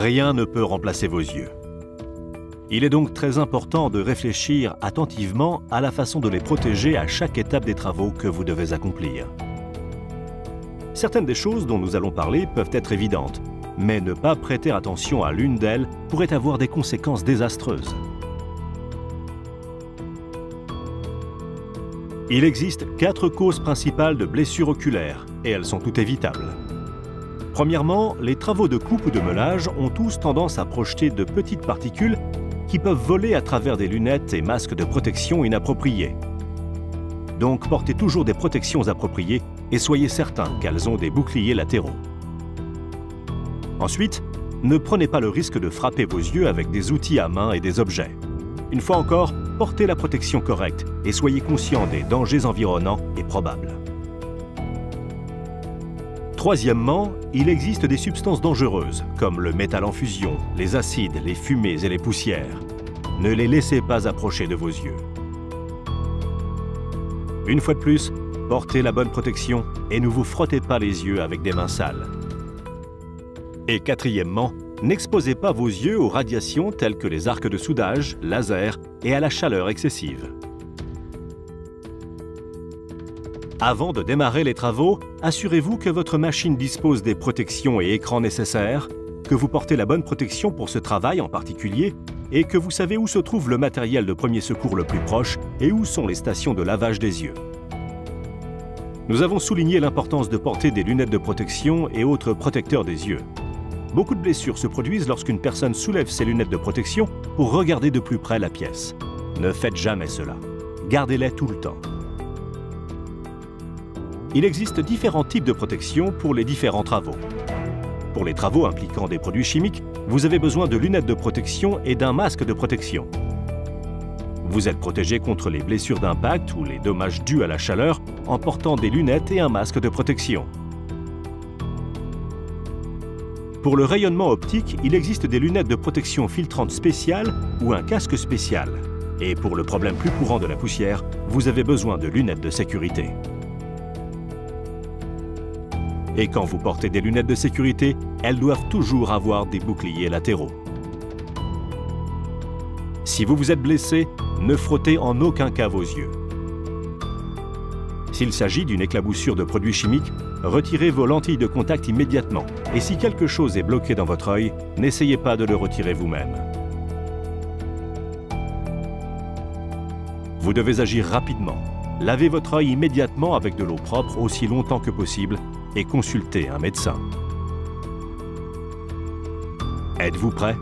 Rien ne peut remplacer vos yeux. Il est donc très important de réfléchir attentivement à la façon de les protéger à chaque étape des travaux que vous devez accomplir. Certaines des choses dont nous allons parler peuvent être évidentes, mais ne pas prêter attention à l'une d'elles pourrait avoir des conséquences désastreuses. Il existe 4 causes principales de blessures oculaires, et elles sont toutes évitables. Premièrement, les travaux de coupe ou de meulage ont tous tendance à projeter de petites particules qui peuvent voler à travers des lunettes et masques de protection inappropriés. Donc portez toujours des protections appropriées et soyez certain qu'elles ont des boucliers latéraux. Ensuite, ne prenez pas le risque de frapper vos yeux avec des outils à main et des objets. Une fois encore, portez la protection correcte et soyez conscient des dangers environnants et probables. Troisièmement, il existe des substances dangereuses, comme le métal en fusion, les acides, les fumées et les poussières. Ne les laissez pas approcher de vos yeux. Une fois de plus, portez la bonne protection et ne vous frottez pas les yeux avec des mains sales. Et quatrièmement, n'exposez pas vos yeux aux radiations telles que les arcs de soudage, laser et à la chaleur excessive. Avant de démarrer les travaux, assurez-vous que votre machine dispose des protections et écrans nécessaires, que vous portez la bonne protection pour ce travail en particulier et que vous savez où se trouve le matériel de premier secours le plus proche et où sont les stations de lavage des yeux. Nous avons souligné l'importance de porter des lunettes de protection et autres protecteurs des yeux. Beaucoup de blessures se produisent lorsqu'une personne soulève ses lunettes de protection pour regarder de plus près la pièce. Ne faites jamais cela. Gardez-les tout le temps. Il existe différents types de protection pour les différents travaux. Pour les travaux impliquant des produits chimiques, vous avez besoin de lunettes de protection et d'un masque de protection. Vous êtes protégé contre les blessures d'impact ou les dommages dus à la chaleur en portant des lunettes et un masque de protection. Pour le rayonnement optique, il existe des lunettes de protection filtrantes spéciales ou un casque spécial. Et pour le problème plus courant de la poussière, vous avez besoin de lunettes de sécurité. Et quand vous portez des lunettes de sécurité, elles doivent toujours avoir des boucliers latéraux. Si vous vous êtes blessé, ne frottez en aucun cas vos yeux. S'il s'agit d'une éclaboussure de produits chimiques, retirez vos lentilles de contact immédiatement. Et si quelque chose est bloqué dans votre œil, n'essayez pas de le retirer vous-même. Vous devez agir rapidement. Lavez votre œil immédiatement avec de l'eau propre aussi longtemps que possible et consultez un médecin. Êtes-vous prêt ?